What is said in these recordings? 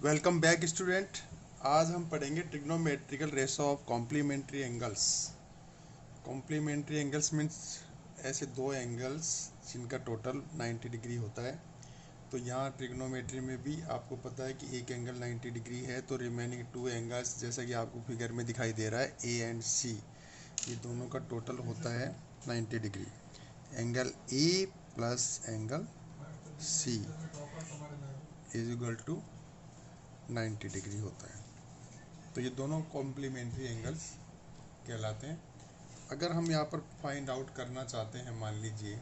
Welcome back student. आज हम पढ़ेंगे trigonometrical ratio of complementary angles. Complementary angles means ऐसे दो एंगल्स जिनका टोटल 90 डिग्री होता है। तो यहाँ ट्रिग्नोमेट्री में भी आपको पता है कि एक एंगल 90 डिग्री है, तो रिमेनिंग टू एंगल्स जैसा कि आपको फिगर में दिखाई दे रहा है ए एंड सी, ये दोनों का टोटल होता है 90 degree. Angle A plus angle C is equal to 90 degree होता है। तो ये दोनों कॉम्प्लीमेंट्री एंगल्स कहलाते हैं। अगर हम यहाँ पर फाइंड आउट करना चाहते हैं, मान लीजिए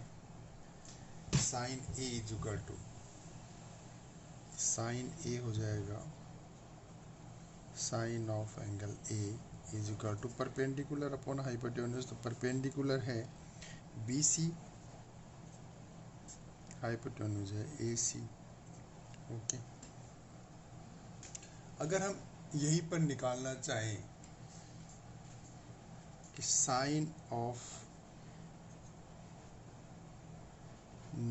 sine A is equal to, sine A हो जाएगा sine of angle A is equal to perpendicular upon hypotenuse. तो परपेंडिकुलर है बी सी, हाइपोटेन्यूज है ए सी। ओके, अगर हम यहीं पर निकालना चाहें कि साइन ऑफ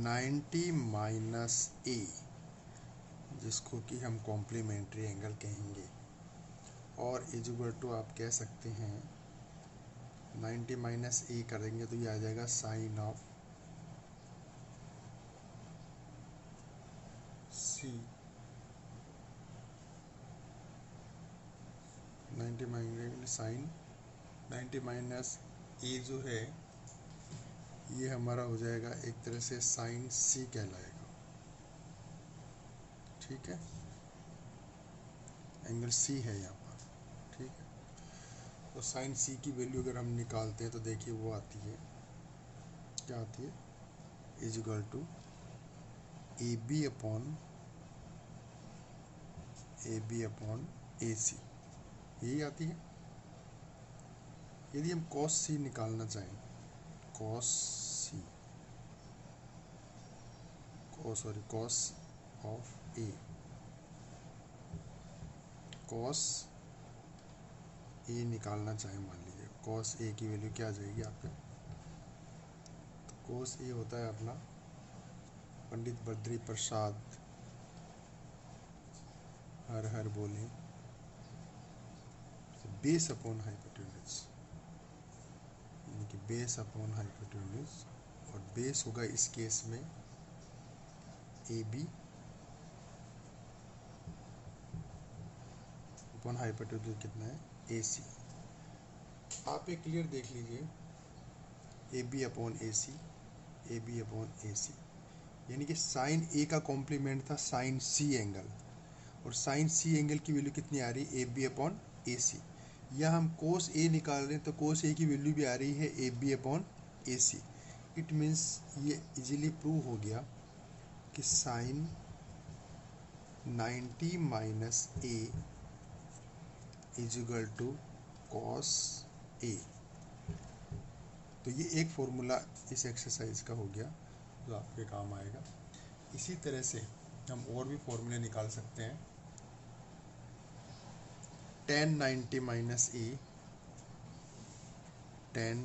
90 माइनस ए, जिसको कि हम कॉम्प्लीमेंट्री एंगल कहेंगे, और इज इक्वल टू आप कह सकते हैं 90 माइनस ए करेंगे तो ये आ जाएगा sine of C. 90 minus sine 90 minus A जो है ये हमारा हो जाएगा एक तरह से साइन सी कहलाएगा। ठीक है, एंगल सी है यहाँ पर। ठीक है, तो साइन सी की वैल्यू अगर हम निकालते हैं तो देखिए वो आती है, क्या आती है, is equal to A B upon A C, यही आती है। यदि हम कॉस सी निकालना चाहें, cos C cos of A, cos A निकालना चाहें, मान लीजिए कॉस ए की वैल्यू क्या आ जाएगी आपके, तो कॉस ए होता है अपना पंडित बद्री प्रसाद हर हर बोले बेस अपॉन हाइपोटेन्यूज, यानी कि बेस अपॉन हाइपोटेन्यूज, और बेस होगा इस केस में ए बी अपॉन हाइपोटेन्यूज कितना है, ए सी। आप एक क्लियर देख लीजिए, A B upon A C, A B upon A C, यानी कि साइन ए का कॉम्प्लीमेंट था साइन सी एंगल, और साइन सी एंगल की वैल्यू कितनी आ रही है, ए बी अपॉन ए सी। या हम कोस ए निकाल रहे हैं तो कोस ए की वैल्यू भी आ रही है A B upon A C. It means ये इजीली प्रूव हो गया कि sine 90 minus A is equal to cos A. तो ये एक फॉर्मूला इस एक्सरसाइज का हो गया जो आपके काम आएगा। इसी तरह से हम और भी फॉर्मूले निकाल सकते हैं। tan 90 माइनस ए, tan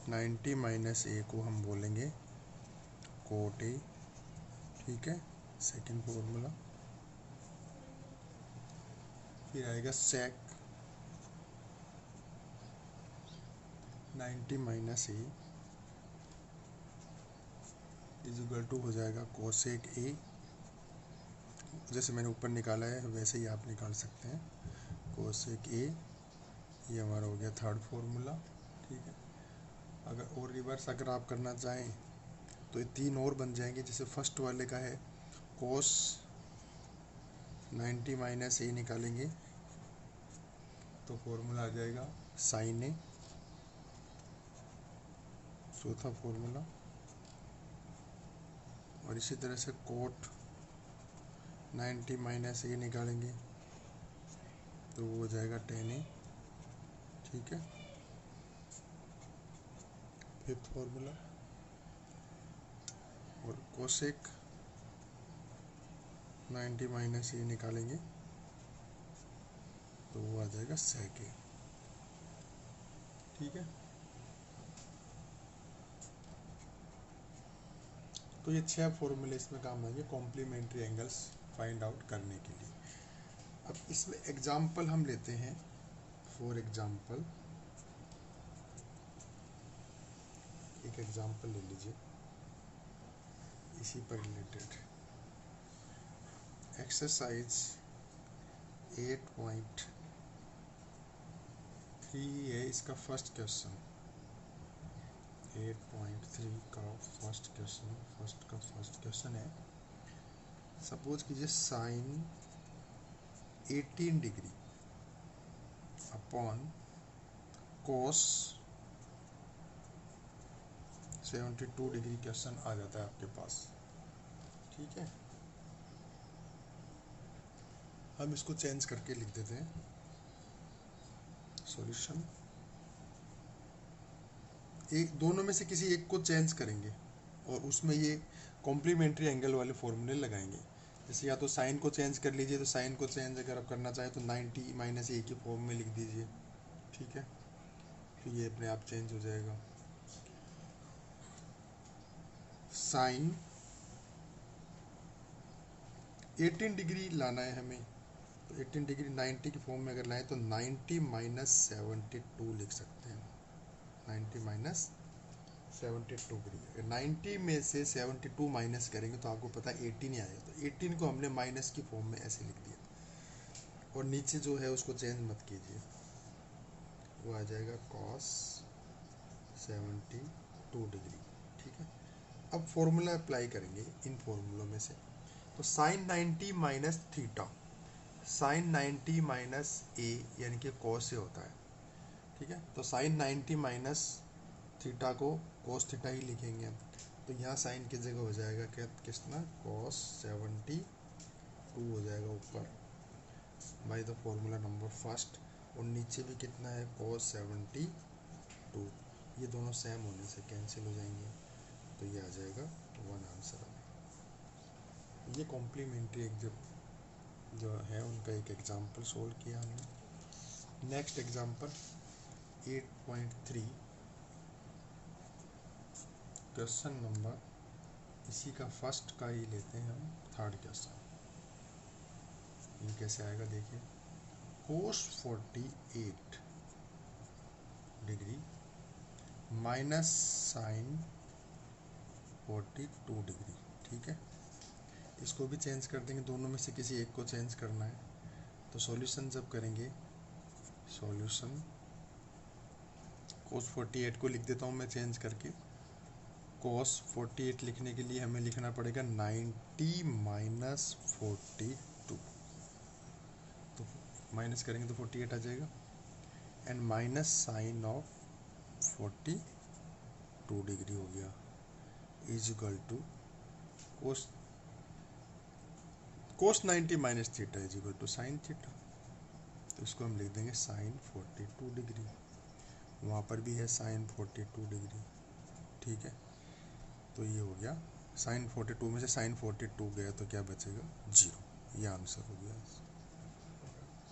90 माइनस ए को हम बोलेंगे कोट ए। ठीक है, सेकेंड फॉर्मूला। फिर आएगा sec 90 minus A is equal to हो जाएगा कोसेक ए। जैसे मैंने ऊपर निकाला है वैसे ही आप निकाल सकते हैं, कोसेक ए। ये हमारा हो गया थर्ड फॉर्मूला। ठीक है, अगर और रिवर्स अगर आप करना चाहें तो ये तीन और बन जाएंगे। जैसे फर्स्ट वाले का है कोस 90 माइनस ए निकालेंगे तो फॉर्मूला आ जाएगा साइन ए, चौथा फॉर्मूला। और इसी तरह से कोट 90 माइनस ए निकालेंगे तो वो हो जाएगा टेन ए। ठीक है, फिफ्थ फॉर्मूला। और कोसेक 90 माइनस ए निकालेंगे तो वो आ जाएगा सेक ए। ठीक है, तो ये 6 फॉर्मूले इसमें काम आएंगे कॉम्प्लीमेंट्री एंगल्स फाइंड आउट करने के लिए। अब इसमें एग्जाम्पल हम लेते हैं। फॉर एग्जाम्पल एक एग्जाम्पल ले लीजिए इसी पर रिलेटेड। एक्सरसाइज 8.3 है इसका फर्स्ट क्वेश्चन। 8.3 का फर्स्ट क्वेश्चन है। सपोज कीजिए sine 18 degree upon cos 72 degree question आ जाता है आपके पास। ठीक है, हम इसको चेंज करके लिख देते हैं। सॉल्यूशन एक दोनों में से किसी एक को चेंज करेंगे और उसमें ये कॉम्प्लीमेंट्री एंगल वाले फॉर्मूले लगाएंगे। जैसे या तो साइन को चेंज कर लीजिए, तो साइन को चेंज अगर आप करना चाहें तो 90 माइनस ए के फॉर्म में लिख दीजिए। ठीक है, फिर ये अपने आप चेंज हो जाएगा। साइन 18 डिग्री लाना है हमें, तो 18 डिग्री 90 की फॉर्म में अगर लाएं तो 90 माइनस 72 लिख सकते हैं। 90 माइनस 72 डिग्री, 90 में से 72 माइनस करेंगे तो आपको पता है 18 ही आएगा। तो 18 को हमने माइनस की फॉर्म में ऐसे लिख दिया और नीचे जो है उसको चेंज मत कीजिए, वो आ जाएगा cos 72 डिग्री। ठीक है, अब फॉर्मूला अप्लाई करेंगे इन फॉर्मूलों में से। तो sine 90 minus theta, sine 90 minus A यानी कि कॉस से होता है। ठीक है, तो साइन 90 माइनस थीटा को कॉस थीटा ही लिखेंगे हम। तो यहाँ साइन की जगह हो जाएगा क्या कितना, cos 72 हो जाएगा ऊपर by the formula number first, और नीचे भी कितना है cos 72। ये दोनों सेम होने से कैंसिल हो जाएंगे, तो ये आ जाएगा 1 आंसर। ये कॉम्प्लीमेंट्री जो है उनका एक एग्जाम्पल सोल्व किया हमने। नेक्स्ट एग्जाम्पल 8.3 क्वेश्चन नंबर, इसी का फर्स्ट का ही लेते हैं हम, थर्ड क्वेश्चन। ये कैसे आएगा देखिए, cos 48 degree minus sine 42 degree. ठीक है, इसको भी चेंज कर देंगे, दोनों में से किसी एक को चेंज करना है। तो सॉल्यूशन जब करेंगे, सॉल्यूशन cos 48 को लिख देता हूँ मैं चेंज करके। cos 48 लिखने के लिए हमें लिखना पड़ेगा 90 माइनस 42, तो माइनस करेंगे तो 48 आ जाएगा, and minus sine of 42 degree हो गया, is equal to cos 90 minus theta is equal to sine theta. तो इसको हम लिख देंगे साइन 42 डिग्री, वहाँ पर भी है साइन 42 डिग्री। ठीक है, तो ये हो गया साइन 42 में से साइन 42 गया तो क्या बचेगा, 0। ये आंसर हो गया।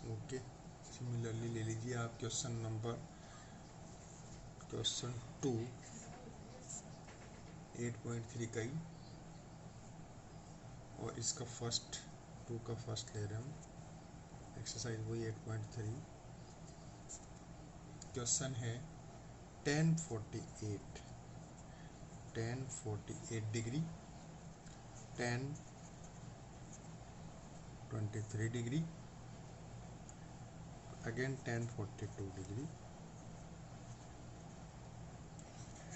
ओके, सिमिलरली ले लीजिए आप क्वेश्चन 2 8.3 का ही, और इसका फर्स्ट 2 का फर्स्ट ले रहे हम। एक्सरसाइज वही 8.3 क्वेश्चन है 1048 degree, 1023 degree, again 1042 degree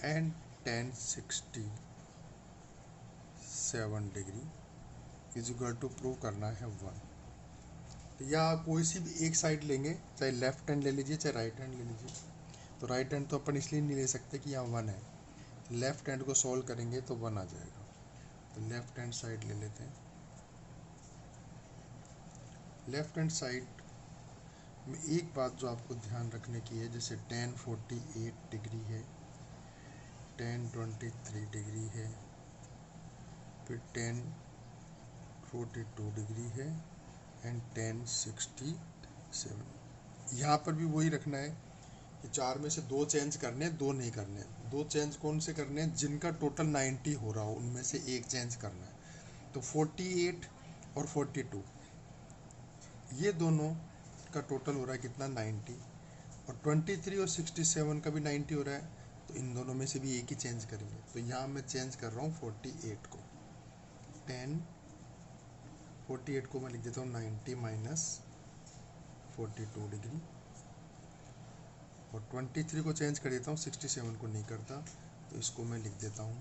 and 1067 degree is equal to prove करना है 1। तो या कोई सी भी एक साइड लेंगे, चाहे लेफ्ट हैंड ले लीजिए चाहे राइट हैंड ले लीजिए। तो राइट हैंड तो अपन इसलिए नहीं ले सकते कि यहाँ 1 है, तो लेफ्ट हैंड को सॉल्व करेंगे तो 1 आ जाएगा। तो लेफ्ट हैंड साइड ले लेते हैं। लेफ्ट हैंड साइड में एक बात जो आपको ध्यान रखने की है, जैसे 1048 डिग्री है, 1023 डिग्री है, फिर 1042 डिग्री है एंड 1067। यहाँ पर भी वही रखना है कि 4 में से 2 चेंज करने, 2 नहीं करने। 2 चेंज कौन से करने हैं, जिनका टोटल 90 हो रहा हो उनमें से एक चेंज करना है। तो 48 और 42, ये दोनों का टोटल हो रहा है कितना 90, और 23 और 67 का भी 90 हो रहा है, तो इन दोनों में से भी एक ही चेंज करेंगे। तो यहाँ मैं चेंज कर रहा हूँ 48 को, 48 को मैं लिख देता हूँ 90 माइनस 42 डिग्री, और 23 को चेंज कर देता हूँ, 67 को नहीं करता, तो इसको मैं लिख देता हूँ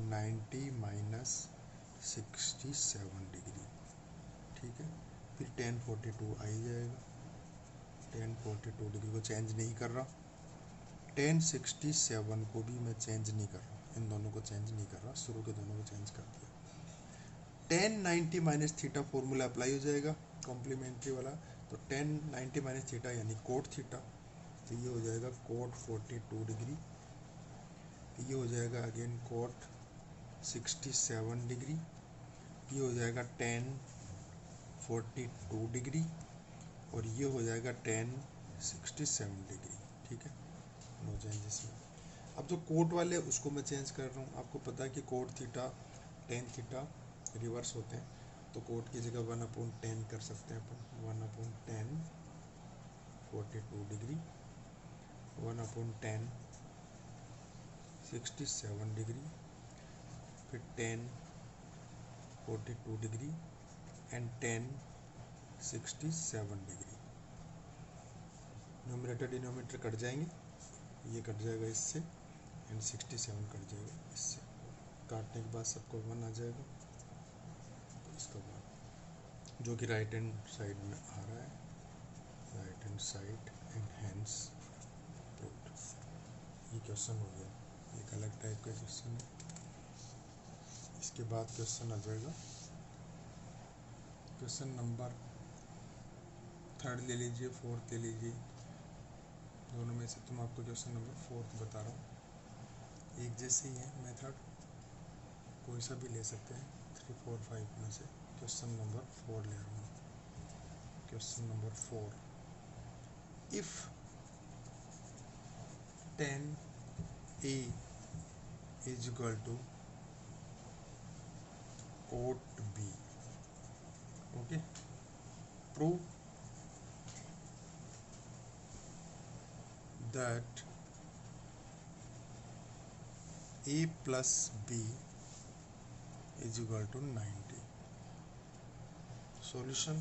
90 माइनस 67 डिग्री। ठीक है, फिर 42 आ ही जाएगा, 42 डिग्री को चेंज नहीं कर रहा, 67 को भी मैं चेंज नहीं कर रहा, इन दोनों को चेंज नहीं कर रहा, शुरू के दोनों को चेंज कर दिया। 90 माइनस थीटा फॉर्मूला अप्लाई हो जाएगा कॉम्प्लीमेंट्री वाला, तो 90 माइनस थीटा यानी कोट थीटा, तो ये हो जाएगा कोट 42 डिग्री, ये हो जाएगा अगेन कोट 67 डिग्री, ये हो जाएगा 42 डिग्री, और ये हो जाएगा 67 डिग्री। ठीक है, हो जाएंगे इसमें। अब जो कोट वाले उसको मैं चेंज कर रहा हूँ, आपको पता है कि cot theta tan theta reverse होते हैं, तो कोट की जगह 1/10 कर सकते हैं अपन, 1/10 42 डिग्री, 1/10 67 डिग्री, फिर 10 42 degree and 10 67 degree. Numerator denominator cut जाएंगे, ये कट जाएगा इससे, एंड 67 कट जाएगा इससे, काटने के बाद सबको 1 आ जाएगा। तो इसका बाद जो कि राइट हैंड साइड में आ रहा है, right hand side and hands proved. ये क्वेश्चन हो गया, एक अलग टाइप का क्वेश्चन है। इसके बाद क्वेश्चन आ जाएगा क्वेश्चन नंबर 3 ले लीजिए, 4 ले लीजिए, दोनों में से तुम आपको क्वेश्चन नंबर 4 बता रहा हूँ, एक जैसे ही है मेथड, कोई सा भी ले सकते हैं 3, 4, 5 में से। क्वेश्चन नंबर 4 ले रहा हूँ, question number 4, if 10A is equal to cot B, okay, prove that A plus B is equal to 90. Solution: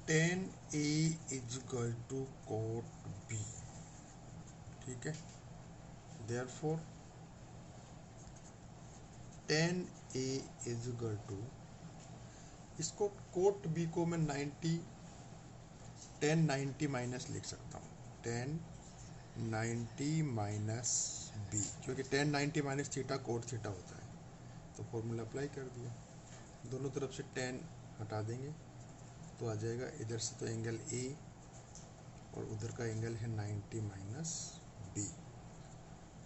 10A is equal to cot B, ठीक है, therefore 10A is equal to, इसको coat B को मैं 10 90 minus लिख सकता हूँ, 10 90 minus B, क्योंकि 10 90 minus theta cot theta होता है, तो फॉर्मूला अप्लाई कर दिया, दोनों तरफ से 10 हटा देंगे तो आ जाएगा, इधर से तो एंगल A और उधर का एंगल है 90 माइनस B,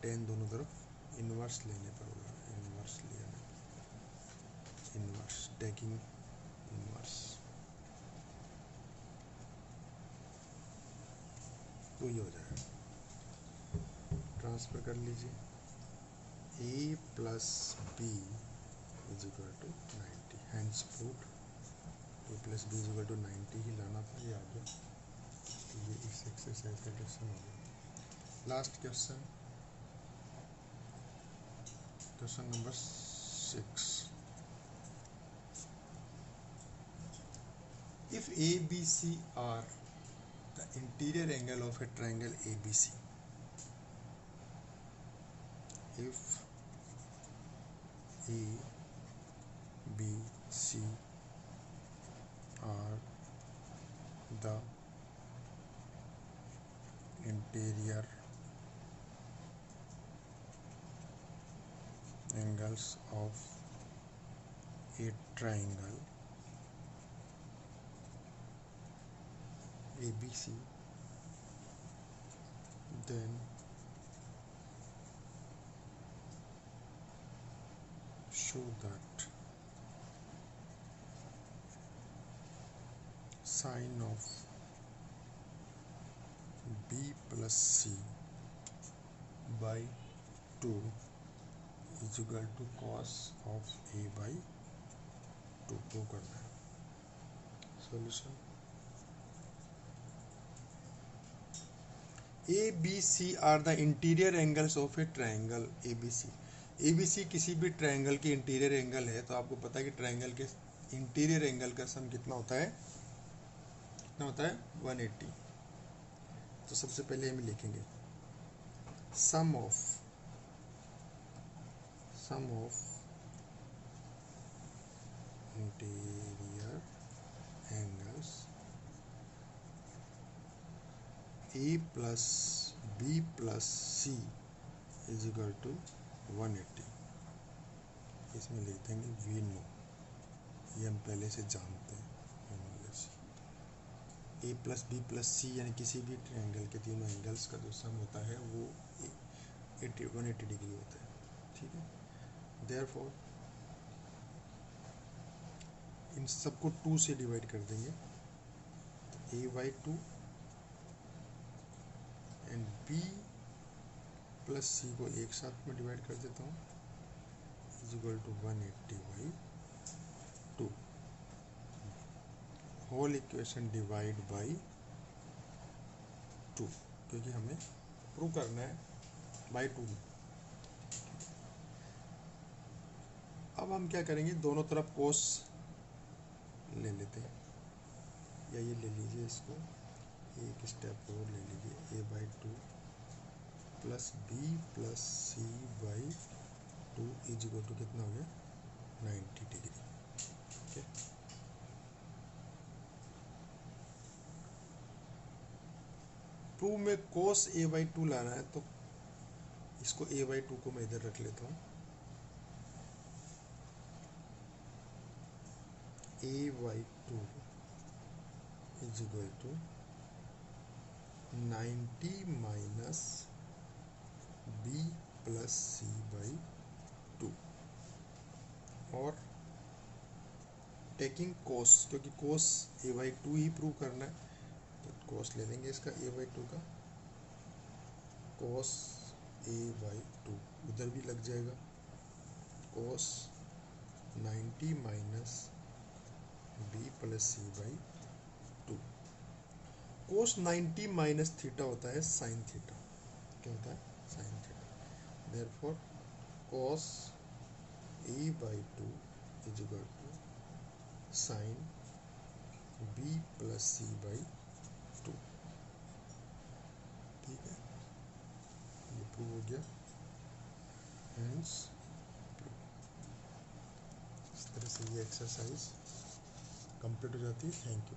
10 दोनों तरफ इनवर्स लेने पर होगा, इनवर्स लिया, इनवर्स टेकिंग इनवर्स, तो ये हो जाएगा, ट्रांसफर कर लीजिए, A plus B is equal to 90, hence proved, A plus B is equal to 90 ही लाना था, ये आ गया, तो ये इस एक्सरसाइज का क्वेश्चन हो गया। Last question, question number 6, if ABC are the interior angle of a triangle ABC, if A, B, C are the interior angles of a triangle ABC, then show that sine of B plus C by 2 is equal to cos of A by two prove करना है। Solution A B C are the interior angles of a triangle A B C. A B C किसी भी triangle की interior angle है, तो आपको पता है कि ट्राइंगल के इंटीरियर एंगल का सम कितना होता है, 180। तो सबसे पहले हम लिखेंगे sum of interior angles A plus B plus C is equal to 180। इसमें लिख देंगे वी नो, ये हम पहले से जानते हैं। ए प्लस बी प्लस सी यानी किसी भी ट्रायंगल के तीनों एंगल्स का जो सम होता है वो 180 डिग्री होता है। ठीक है, देयरफॉर इन सबको 2 से डिवाइड कर देंगे, तो A by 2 and B plus C को एक साथ में डिवाइड कर देता हूँ, is equal to 180 by 2। Whole equation divide by 2, क्योंकि हमें प्रूव करना है बाई 2 में। अब हम क्या करेंगे, दोनों तरफ कोस ले लेते हैं, या ये ले लीजिए, इसको एक स्टेप और ले लीजिए, A by 2 plus B plus C by 2 is equal to कितना हो गया, 90 डिग्री। ठीक है, प्रूव में कोस ए बाई 2 लाना है, तो इसको ए बाई 2 को मैं इधर रख लेता हूँ, A by 2 is equal to 90 minus B plus C by 2, और टेकिंग कोस, क्योंकि कोस ए बाई 2 ही प्रूव करना है, तो कोस ले लेंगे इसका ए बाई 2 का, कोस ए बाई 2 उधर भी लग जाएगा, cos 90 minus B plus C by 2। Cos 90 minus theta होता है साइन थीटा, क्या होता है, sine theta. Therefore cos A by 2 is equal to sine B plus C by 2। ठीक है, ये प्रूव हो गया, हेंस इस तरह से ये एक्सरसाइज कंप्लीट हो जाती है। Thank you.